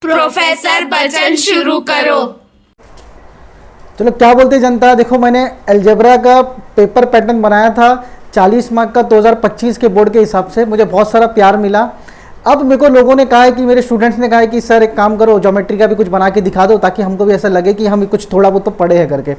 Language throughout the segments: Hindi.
प्रोफेसर बच्चन शुरू करो। चलो क्या बोलते जनता, देखो मैंने अलजेब्रा का पेपर पैटर्न बनाया था 40 मार्क का 2025 के बोर्ड के हिसाब से, मुझे बहुत सारा प्यार मिला। अब मेरे को लोगों ने कहा है कि मेरे स्टूडेंट्स ने कहा है कि सर एक काम करो, ज्योमेट्री का भी कुछ बना के दिखा दो ताकि हमको भी ऐसा लगे कि हम कुछ थोड़ा बहुत तो पढ़े हैं करके।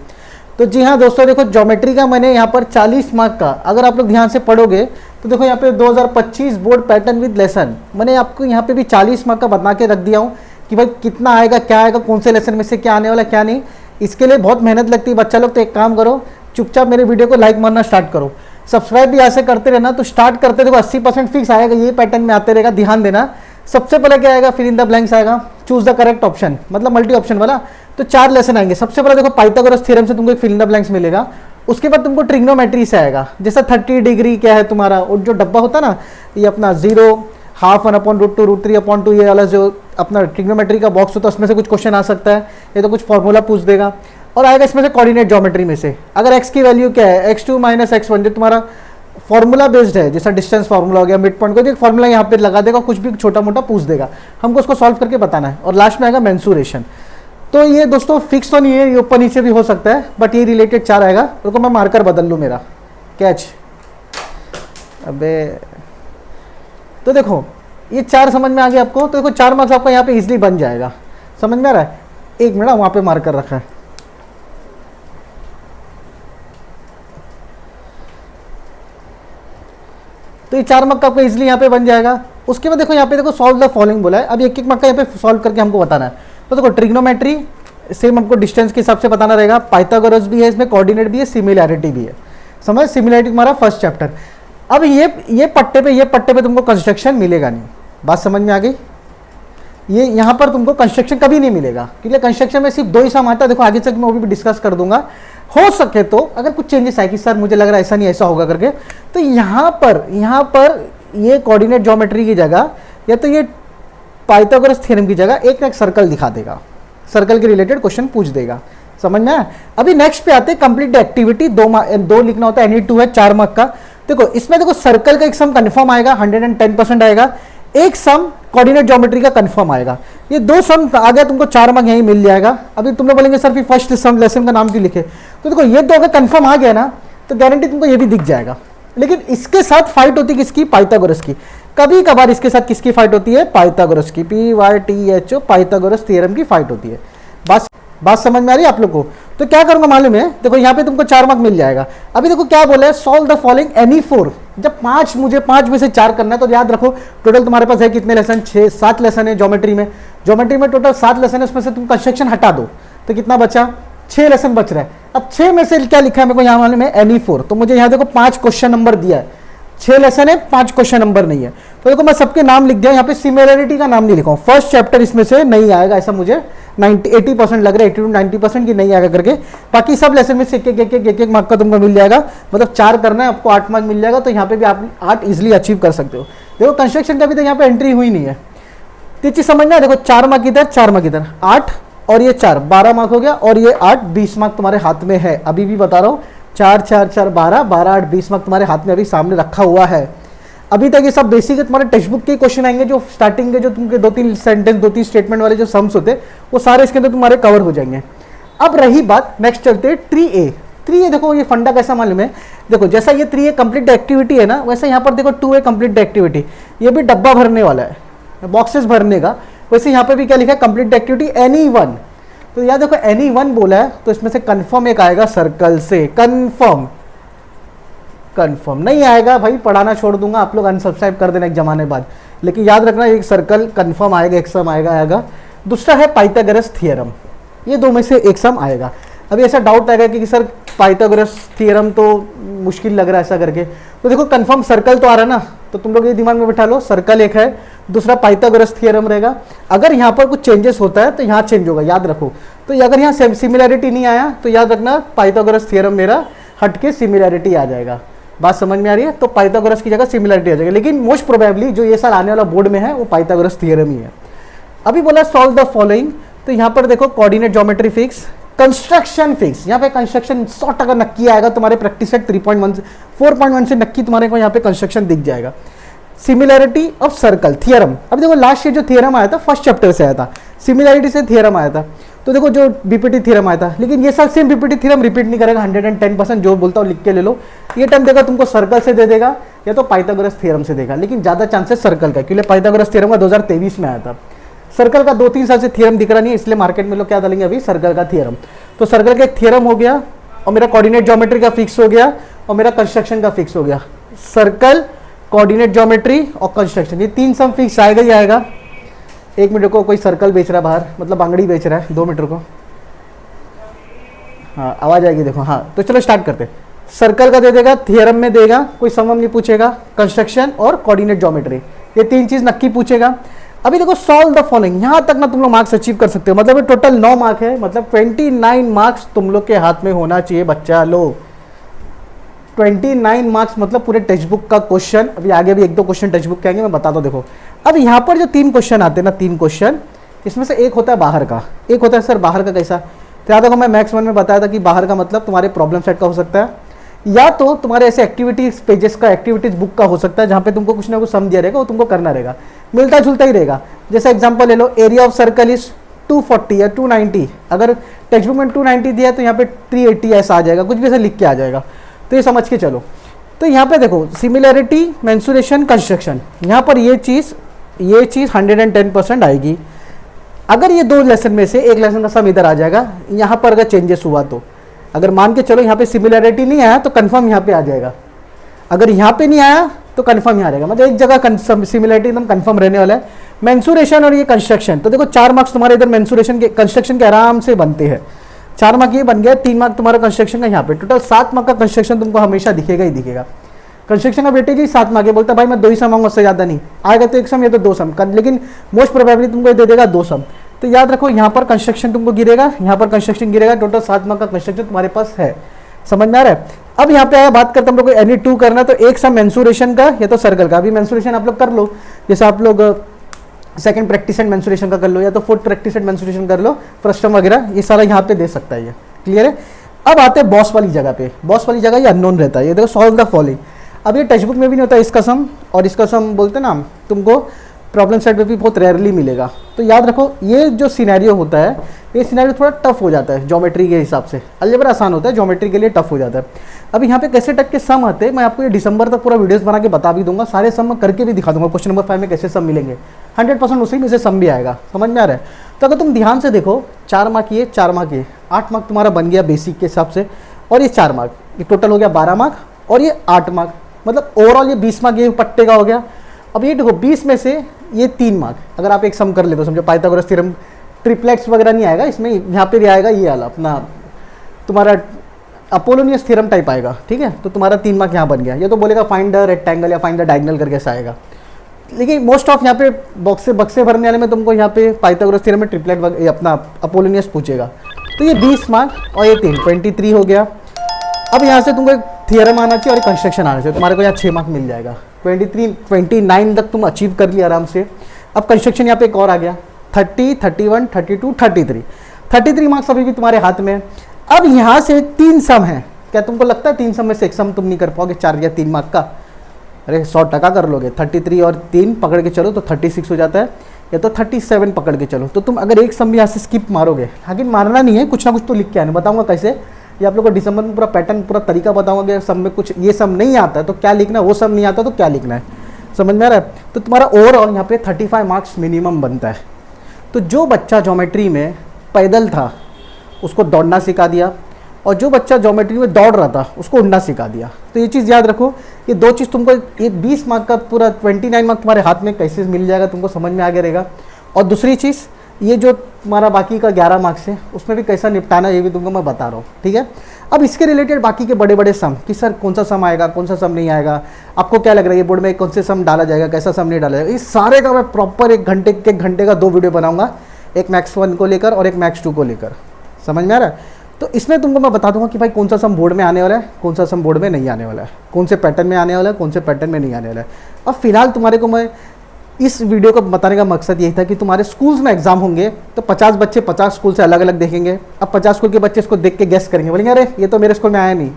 तो जी हाँ दोस्तों, देखो ज्योमेट्री का मैंने यहाँ पर 40 मार्क का, अगर आप लोग ध्यान से पढ़ोगे तो देखो यहाँ पे 2025 बोर्ड पैटर्न विद लेसन, मैंने आपको यहाँ पे भी 40 मार्क का बना के रख दिया हूँ कि भाई कितना आएगा, क्या आएगा, कौन से लेसन में से क्या आने वाला क्या नहीं। इसके लिए बहुत मेहनत लगती है बच्चा लोग, तो एक काम करो, चुपचाप मेरे वीडियो को लाइक मारना स्टार्ट करो, सब्सक्राइब भी ऐसे करते रहना। तो स्टार्ट करते देखो 80% फिक्स आएगा, ये पैटर्न में आते रहेगा, ध्यान देना। सबसे पहले क्या आएगा, फिल इन द ब्लैंक्स आएगा, चूज द करेक्ट ऑप्शन, मतलब मल्टी ऑप्शन वाला। तो 4 लेसन आएंगे। सबसे पहले देखो पाइथागोरस थ्योरम से तुमको एक फिल इन द ब्लैंक्स मिलेगा। उसके बाद तुमको ट्रिग्नोमेट्री से आएगा, जैसा 30 डिग्री क्या है तुम्हारा, और जो डब्बा होता ना ये अपना 0, हाफ 1/√2, √3/2, ये वाला जो अपना ट्रिग्नोमेट्री का बॉक्स होता है उसमें से कुछ क्वेश्चन आ सकता है, ये तो कुछ फॉर्मूला पूछ देगा। और आएगा इसमें से कोऑर्डिनेट ज्योमेट्री में से, अगर x की वैल्यू क्या है, x2 - x1 जो तुम्हारा फॉर्मूला बेस्ड है, जैसा डिस्टेंस फार्मूला हो गया, मिड पॉइंट को एक फॉर्मूला यहाँ पे लगा देगा, कुछ भी छोटा मोटा पूछ देगा, हमको उसको सॉल्व करके बताना है। और लास्ट में आएगा मेंसुरेशन। तो ये दोस्तों फिक्स तो नहीं है, ये ऊपर नीचे भी हो सकता है, बट ये रिलेटेड 4 आएगा। रुको मैं मार्कर बदल लूँ मेरा, कैच। अबे तो देखो ये 4 समझ में आ गया आपको। तो देखो 4 मार्क्स आपका यहाँ पे इजिली बन जाएगा, समझ में आ रहा है। एक मिनट, वहाँ पे मार्कर रखा है। तो ये 4 मार्क का आपका इजिली यहाँ पे बन जाएगा। उसके बाद देखो यहाँ पे देखो सॉल्व द फॉलोइंग बोला है, अब एक मार्क का यहाँ पे सॉल्व करके हमको बताना है। तो देखो ट्रिग्नोमेट्री सेम हमको डिस्टेंस के हिसाब से बताना रहेगा, पाइथागोरस भी है इसमें, कोऑर्डिनेट भी है, सिमिलैरिटी भी है। समझ, सिमिलैरिटी तुम्हारा फर्स्ट चैप्टर। अब ये पट्टे पे तुमको कंस्ट्रक्शन मिलेगा नहीं, बात समझ में आ गई। ये यहाँ पर तुमको कंस्ट्रक्शन कभी नहीं मिलेगा, क्योंकि कंस्ट्रक्शन में सिर्फ 2 ही सम आता है। देखो आगे तक मैं वो भी डिस्कस कर दूंगा, हो सके तो अगर कुछ चेंजेस आए कि सर मुझे लग रहा है ऐसा नहीं ऐसा होगा करके, तो यहाँ पर ये कोऑर्डिनेट ज्योमेट्री की जगह या तो ये पाइथागोरस थ्योरम की जगह एक सर्कल दिखा देगा, सर्कल के रिलेटेड क्वेश्चन पूछ देगा, समझ में आया। अभी नेक्स्ट पे आते हैं कंप्लीट एक्टिविटी, 2 लिखना होता है, एनी 2 है 4 मार्क का। देखो इसमें देखो सर्कल का एक सम कंफर्म आएगा, 110% आएगा, एक सम कोऑर्डिनेट ज्योमेट्री का कंफर्म आएगा। ये 2 सम आ गया, तुमको 4 मार्क यहीं मिल जाएगा। अभी तुम लोग बोलेंगे सर फिर फर्स्ट सम लेसन का नाम क्यों लिखे, तो देखो ये तो अगर कंफर्म आ गया ना तो गारंटी तुमको ये भी दिख जाएगा। लेकिन इसके साथ फाइट होती है किसकी, पाइथागोरस की। कभी कभार इसके साथ किसकी फाइट होती है, पाइथागोरस की, PYTHO पाइथागोरस थ्योरम की फाइट होती है। बात समझ में आ रही है आप लोग को। तो क्या करूंगा मालूम है, देखो यहाँ पे तुमको 4 मार्क मिल जाएगा। अभी देखो क्या बोला है, सॉल्व द फॉलोइंग एनी 4। जब मुझे 5 में से 4 करना है, तो याद रखो टोटल तुम्हारे पास है कितने लेसन, 7 लेसन है ज्योमेट्री में। ज्योमेट्री में टोटल 7 लेसन है, उसमें से तुम कंस्ट्रक्शन हटा दो तो कितना बचा, 6 लेसन बच रहा है। अब 6 में से क्या लिखा है मेरे को यहाँ मालूम है, एनी 4। तो मुझे यहाँ देखो 5 क्वेश्चन नंबर दिया है, 6 लेसन है, 5 क्वेश्चन नंबर नहीं है। तो देखो मैं सबके नाम लिख दिया, यहाँ पे सिमिलैरिटी का नाम नहीं लिखा हूँ। फर्स्ट चैप्टर इसमें से नहीं आएगा, ऐसा मुझे 80% लग रहा है, 80 to 90% की नहीं आएगा करके। बाकी सब लेसन में से एक मार्क का तुमको मिल जाएगा, मतलब 4 करना है आपको, 8 मार्क मिल जाएगा। तो यहाँ पे भी आप 8 इजिली अचीव कर सकते हो। देखो कंस्ट्रक्शन का भी तो यहाँ पे एंट्री हुई नहीं है, तो चीज समझना है। देखो 4 मार्क इधर, 4 मार्क इधर, 8 और ये 4, 12 मार्क हो गया, और ये 8, 20 मार्क तुम्हारे हाथ में है। अभी भी बता रहा हूँ, 4 4 4 12, 12 8 20 मार्क तुम्हारे हाथ में अभी सामने रखा हुआ है। अभी तक ये सब बेसिक है, तुम्हारे टेक्स्ट बुक के क्वेश्चन आएंगे, जो स्टार्टिंग के जो तुमके 2-3 सेंटेंस 2-3 स्टेटमेंट वाले जो सम्स होते हैं वो सारे इसके अंदर तुम्हारे कवर हो जाएंगे। अब रही बात, नेक्स्ट चलते हैं 3A। देखो ये फंडा कैसा मालूम है, देखो जैसा ये 3A कंप्लीट एक्टिविटी है ना, वैसे यहाँ पर देखो 2A कंप्लीट एक्टिविटी, ये भी डब्बा भरने वाला है, बॉक्सेस भरने का। वैसे यहाँ पे भी क्या लिखा है, कंप्लीट एक्टिविटी एनी 1। तो यार देखो एनी 1 बोला है, तो इसमें से कंफर्म एक आएगा सर्कल से, कंफर्म नहीं आएगा भाई पढ़ाना छोड़ दूंगा, आप लोग अनसब्सक्राइब कर देना एक जमाने बाद। लेकिन याद रखना एक सर्कल कंफर्म आएगा, एक सम आएगा। दूसरा है पाइथागोरस थ्योरम, ये 2 में से एक सम आएगा। अभी ऐसा डाउट आएगा कि सर पाइथागोरस थ्योरम तो मुश्किल लग रहा है ऐसा करके, तो देखो कंफर्म सर्कल तो आ रहा है ना, तो तुम लोग ये दिमाग में बैठा लो, सर्कल एक है, दूसरा पाइथागोरस थ्योरम रहेगा। अगर यहाँ पर कुछ चेंजेस होता है तो यहाँ चेंज होगा, याद रखो। तो अगर यहाँ सिमिलैरिटी नहीं आया तो याद रखना पाइथागोरस थ्योरम मेरा हट के सिमिलैरिटी आ जाएगा। बात समझ में आ रही है, तो पाइथागोरस की जगह सिमिलैरिटी आ जाएगी। लेकिन मोस्ट प्रोबेबली जो ये साल आने वाला बोर्ड में है वो पाइथागोरस थ्योरम ही है। अभी बोला सॉल्व द फॉलोइंग, तो यहाँ पर देखो coordinate geometry fix, construction fix. यहाँ पे कंस्ट्रक्शन 100% नक्की आएगा तुम्हारे प्रैक्टिस सेट 3.1 से 4.1 से नक्की तुम्हारे को यहाँ पे कंस्ट्रक्शन दिख जाएगा। सिमिलैरिटी ऑफ सर्कल थ्योरम, अब देखो लास्ट ईयर जो थ्योरम आया था फर्स्ट चैप्टर से आया था, सिमिलैरिटी से थियरम आया था। तो देखो जो बीपीटी थ्योरम आया था, लेकिन ये सब सेम बीपीटी थ्योरम रिपीट नहीं करेगा, 110% जो बोलता हूँ लिख के ले लो। ये टर्म देगा तुमको सर्कल से दे देगा या तो पाइथागोरस थ्योरम से देगा, लेकिन ज़्यादा चांसेस सर्कल का, क्योंकि पाइथागोरस थ्योरम का 2023 में आया था। सर्कल का 2-3 साल से थ्योरम दिख रहा नहीं है, इसलिए मार्केट में लोग क्या डालेंगे अभी, सर्कल का थ्योरम। तो सर्कल का एक थ्योरम हो गया और मेरा कोऑर्डिनेट ज्योमेट्री का फिक्स हो गया और मेरा कंस्ट्रक्शन का फिक्स हो गया। सर्कल, कोऑर्डिनेट ज्योमेट्री और कंस्ट्रक्शन, ये 3 सम फिक्स आएगा ही आएगा। 1 मीटर को कोई सर्कल बेच रहा है बाहर, मतलब बांगड़ी बेच रहा है 2 मीटर को। हाँ आवाज आएगी देखो। हाँ तो चलो स्टार्ट करते। सर्कल का दे देगा, थ्योरम में देगा, कोई समम नहीं पूछेगा, कंस्ट्रक्शन और कोऑर्डिनेट ज्योमेट्री, ये 3 चीज नक्की पूछेगा। अभी देखो सॉल्व द फॉलोइंग, यहां तक ना तुम लोग मार्क्स अचीव कर सकते हो, मतलब ये टोटल 9 मार्क है, मतलब 29 मार्क्स तुम लोग के हाथ में होना चाहिए बच्चा। लो 29 मार्क्स मतलब पूरे टेक्स्ट बुक का क्वेश्चन। अभी आगे भी 1-2 क्वेश्चन टेक्स्ट बुक के आएंगे, मैं बता दो। देखो अब यहाँ पर जो 3 क्वेश्चन आते हैं ना, 3 क्वेश्चन, इसमें से एक होता है बाहर का, एक होता है सर बाहर का कैसा। तो याद रखो मैं मैथ्स 1 में बताया था कि बाहर का मतलब तुम्हारे प्रॉब्लम सेट का हो सकता है, या तो तुम्हारे ऐसे एक्टिविटीज पेजेस का, एक्टिविटीज बुक का हो सकता है, जहाँ पे तुमको कुछ ना कुछ सम दिया रहेगा, वो तुमको करना रहेगा, मिलता जुलता ही रहेगा। जैसे एग्जांपल ले लो, एरिया ऑफ सर्कल इज 240 या 290, अगर टेक्स्ट बुक में 290 दिया है तो यहाँ पे 380 ऐसा आ जाएगा, कुछ भी ऐसा लिख के आ जाएगा, तो ये समझ के चलो। तो यहाँ पे देखो सिमिलैरिटी, मेंसुरेशन, कंस्ट्रक्शन, यहाँ पर ये चीज़ 110% आएगी। अगर ये 2 लेसन में से एक लेसन का सम इधर आ जाएगा, यहाँ पर अगर चेंजेस हुआ तो, अगर मान के चलो यहाँ पे सिमिलैरिटी नहीं आया तो कंफर्म यहाँ पे आ जाएगा, अगर यहाँ पे नहीं आया तो कंफर्म यहाँ रहेगा, मतलब एक जगह सिमिलैरिटी एकदम कंफर्म रहने वाला है। मेंसुरेशन और ये कंस्ट्रक्शन, तो देखो 4 मार्क्स तुम्हारे इधर मेंसुरेशन के, कंस्ट्रक्शन के आराम से बनते हैं। 4 मार्क ये बन गया, 3 मार्क तुम्हारा कंस्ट्रक्शन का, यहाँ पे टोटल 7 मार्क का कंस्ट्रक्शन तुमको हमेशा दिखेगा ही दिखेगा। कंस्ट्रक्शन का वेटेज ही 7 मार्क है, बोलता भाई मैं 2 ही सम आऊंगा, उससे ज़्यादा नहीं आएगा तो 1 सम या तो 2 सम, लेकिन मोस्ट प्रोबेबली तुमको दे देगा 2 सम। तो याद रखो यहाँ पर कंस्ट्रक्शन तुमको गिरेगा, यहाँ पर कंस्ट्रक्शन गिरेगा, टोटल 7 मार्क का कंस्ट्रक्शन तुम्हारे पास है। समझ में आ रहा है। अब यहाँ पे आया बात करते हम लोग को एनी 2 करना, तो एक सम मेंसुरेशन का या तो सर्कल का। अभी मेंसुरेशन आप लोग कर लो, जैसे आप लोग सेकंड प्रैक्टिस एंड मेंसुरेशन का कर लो, या तो फोर्थ प्रैक्टिस एंड मेंसुरेशन कर लो, फ्रस्टम वगैरह, ये सारा यहाँ पे दे सकता है, ये क्लियर है। अब आते हैं बॉस वाली जगह पे। बॉस वाली जगह ये अननोन रहता है। ये देखो सॉल्व द फॉलोइंग, अब ये टेक्स्ट बुक में भी नहीं होता इसका सम, और इसका सम बोलते हैं ना हम, तुमको प्रॉब्लम सेट में भी बहुत रेयरली मिलेगा। तो याद रखो ये जो सिनेरियो होता है, ये सिनेरियो थोड़ा टफ हो जाता है ज्योमेट्री के हिसाब से। अलजेब्रा आसान होता है, ज्योमेट्री के लिए टफ हो जाता है। अब यहाँ पे कैसे टाइप के सम आते हैं, मैं आपको ये दिसंबर तक पूरा वीडियोस बना के बता भी दूंगा, सारे सम करके भी दिखा दूंगा। क्वेश्चन नंबर 5 में कैसे सम मिलेंगे, 100% उसी में से सम भी आएगा। समझ में आ रहा है। तो अगर तुम ध्यान से देखो, 4 मार्क ये, 4 मार्क ये, 8 मार्क तुम्हारा बन गया बेसिक के हिसाब से, और ये 4 मार्क, ये टोटल हो गया 12 मार्क, और ये 8 मार्क, मतलब ओवरऑल ये 20 मार्क ये पट्टे का हो गया। अब ये देखो 20 में से ये 3 मार्क अगर आप एक सम कर ले तो समझो पाइथागोरस थ्योरम, ट्रिपलेट्स वगैरह नहीं आएगा इसमें, यहाँ पे आएगा ये वाला अपना तुम्हारा अपोलोनियस थ्योरम टाइप आएगा, ठीक है। तो तुम्हारा 3 मार्क यहाँ बन गया। ये तो बोलेगा फाइंड द रेक्टेंगल या फाइंड द डायगोनल करके ऐसा आएगा, लेकिन मोस्ट ऑफ यहाँ पे बक्से भरने वाले में तुमको यहाँ पे पाइथागोरस थ्योरम में ट्रिपलेट अपना अपोलोनियस पूछेगा। तो ये 20 मार्क और ये 23 हो गया। अब यहाँ से तुमको एक थियरम आना चाहिए और कंस्ट्रक्शन आना चाहिए, तुम्हारे को यहाँ 6 मार्क मिल जाएगा। 29 तक तुम अचीव कर लिया आराम से। अब कंस्ट्रक्शन यहाँ पे एक और आ गया, 30, 31, 32, 33 मार्क्स अभी भी तुम्हारे हाथ में है। अब यहाँ से 3 सम है, क्या तुमको लगता है 3 सम में से एक सम तुम नहीं कर पाओगे 4 या 3 मार्क का? अरे 100% कर लोगे। 33 और 3 पकड़ के चलो तो 36 हो जाता है, या तो 37 पकड़ के चलो। तो तुम अगर एक सम भी यहाँ से स्किप मारोगे, लेकिन मारना नहीं है, कुछ ना कुछ तो लिख के आने, बताऊंगा कैसे। ये आप लोग को दिसंबर में पूरा पैटर्न, पूरा तरीका बताऊंगा कि सम में कुछ ये सम नहीं आता है तो क्या लिखना है, वो सम नहीं आता तो क्या लिखना है। समझ में आ रहा है। तो तुम्हारा ओवरऑल यहाँ पे 35 मार्क्स मिनिमम बनता है। तो जो बच्चा ज्योमेट्री में पैदल था उसको दौड़ना सिखा दिया, और जो बच्चा ज्योमेट्री में दौड़ रहा था उसको उड़ना सिखा दिया। तो ये चीज़ याद रखो, ये 2 चीज़ तुमको, ये 20 मार्क का पूरा 29 मार्क तुम्हारे हाथ में कैसे मिल जाएगा तुमको समझ में आ गया रहेगा। और दूसरी चीज़, ये जो तुम्हारा बाकी का 11 मार्क्स है उसमें भी कैसा निपटाना है ये भी तुमको मैं बता रहा हूँ, ठीक है। अब इसके रिलेटेड बाकी के बड़े बड़े सम कि सर कौन सा सम आएगा, कौन सा सम नहीं आएगा, आपको क्या लग रहा है ये बोर्ड में कौन से सम डाला जाएगा, कैसा सम नहीं डाला जाएगा, इस सारे का मैं प्रॉपर 1 घंटे का 2 वीडियो बनाऊंगा, एक मैक्स 1 को लेकर और एक मैक्स 2 को लेकर। समझ में आ रहा है। तो इसमें तुमको मैं बता दूंगा कि भाई कौन सा सम बोर्ड में आने वाला है, कौन सा सम बोर्ड में नहीं आने वाला है, कौन से पैटर्न में आने वाला है, कौन से पैटर्न में नहीं आने वाला है। अब फिलहाल तुम्हारे को मैं इस वीडियो को बताने का मकसद यही था कि तुम्हारे स्कूल्स में एग्जाम होंगे तो 50 बच्चे 50 स्कूल से अलग अलग देखेंगे। अब 50 स्कूल के बच्चे इसको देख के गेस करेंगे, बोलेंगे अरे ये तो मेरे स्कूल में आया नहीं,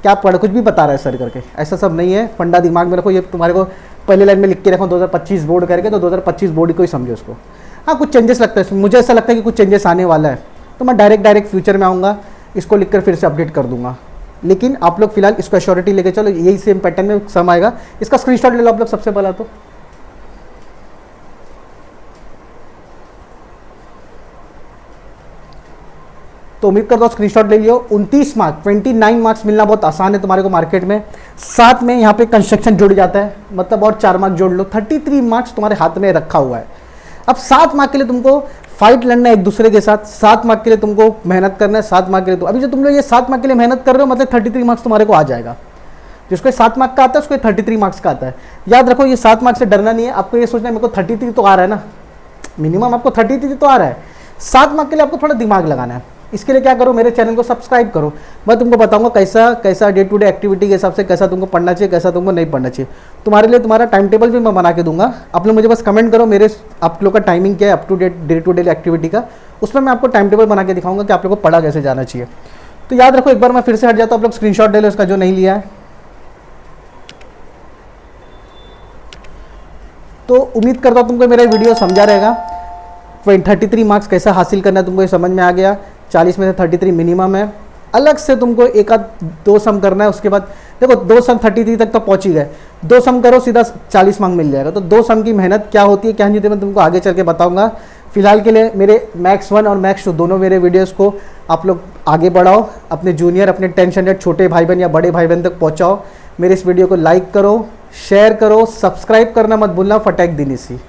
क्या पढ़ कुछ भी बता रहा है सर करके। ऐसा सब नहीं है, फंडा दिमाग में रखो। ये तुम्हारे को पहले लाइन में लिख के रखो 2025 बोर्ड करके, तो 2025 बोर्ड को ही समझो उसको। हाँ कुछ चेंजेस लगता है इसमें, मुझे ऐसा लगता है कि कुछ चेंजेस आने वाला है, तो मैं डायरेक्ट फ्यूचर में आऊँगा, इसको लिखकर फिर से अपडेट कर दूंगा। लेकिन आप लोग फिलहाल इसको एश्योरिटी लेके चलो, यही सेम पैटर्न में सम आएगा। इसका स्क्रीनशॉट ले लो आप लोग सबसे पहला। तो उम्मीद करता हूँ स्क्रीनशॉट ले लियो। 29 मार्क्स 29 मार्क्स मिलना बहुत आसान है तुम्हारे को मार्केट में। साथ में यहाँ पे कंस्ट्रक्शन जुड़ जाता है, मतलब और 4 मार्क्स जोड़ लो, 33 मार्क्स तुम्हारे हाथ में रखा हुआ है। अब 7 मार्क के लिए तुमको फाइट लड़ना है एक दूसरे के साथ, 7 मार्क के लिए तुमको मेहनत करना है, 7 मार्क के लिए। तो अभी जो तुम लोग ये 7 मार्क के लिए मेहनत कर रहे हो, मतलब 33 मार्क्स तुम्हारे को आ जाएगा। जिसको 7 मार्क का आता है उसको 33 मार्क्स का आता है। याद रखो ये 7 मार्क्स से डरना नहीं है, आपको ये सोचना है मेरे को 33 तो आ रहा है ना, मिनिमम आपको 33 तो आ रहा है। 7 मार्क के लिए आपको थोड़ा दिमाग लगाना है। इसके लिए क्या करो, मेरे चैनल को सब्सक्राइब करो, मैं तुमको बताऊंगा कैसा डे टू डे एक्टिविटी के हिसाब से कैसा तुमको पढ़ना चाहिए, कैसा तुमको नहीं पढ़ना चाहिए। तुम्हारे लिए तुम्हारा टाइम टेबल भी मैं बना के दूंगा। आप लोग मुझे बस कमेंट करो मेरे आप लोग का टाइमिंग क्या है up to date day to day activity का, उसमें मैं आपको टाइम टेबल बना के दिखाऊंगा कि आप लोग को पढ़ा कैसे जाना चाहिए। तो याद रखो, एक बार मैं फिर से हट जाता हूँ, आप लोग स्क्रीनशॉट ले लो इसका जो नहीं लिया है। तो उम्मीद करता हूँ तुमको मेरा वीडियो समझा रहेगा। 33 मार्क्स कैसा हासिल करना है तुमको ये समझ में आ गया। 40 में से 33 मिनिमम है। अलग से तुमको एक आध 2 सम करना है, उसके बाद देखो 2 सम 33 तक तो पहुंच ही गए, 2 सम करो सीधा 40 मार्क्स मिल जाएगा। तो 2 सम की मेहनत क्या होती है क्या नहीं होती मैं तुमको आगे चल के बताऊंगा। फिलहाल के लिए मेरे मैक्स 1 और मैक्स 2 दोनों मेरे वीडियोस को आप लोग आगे बढ़ाओ, अपने जूनियर अपने 10 स्टैंडर्ड छोटे भाई बहन या बड़े भाई बहन तक पहुँचाओ। मेरे इस वीडियो को लाइक करो, शेयर करो, सब्सक्राइब करना मत भूलना। फटैक दिनिसी।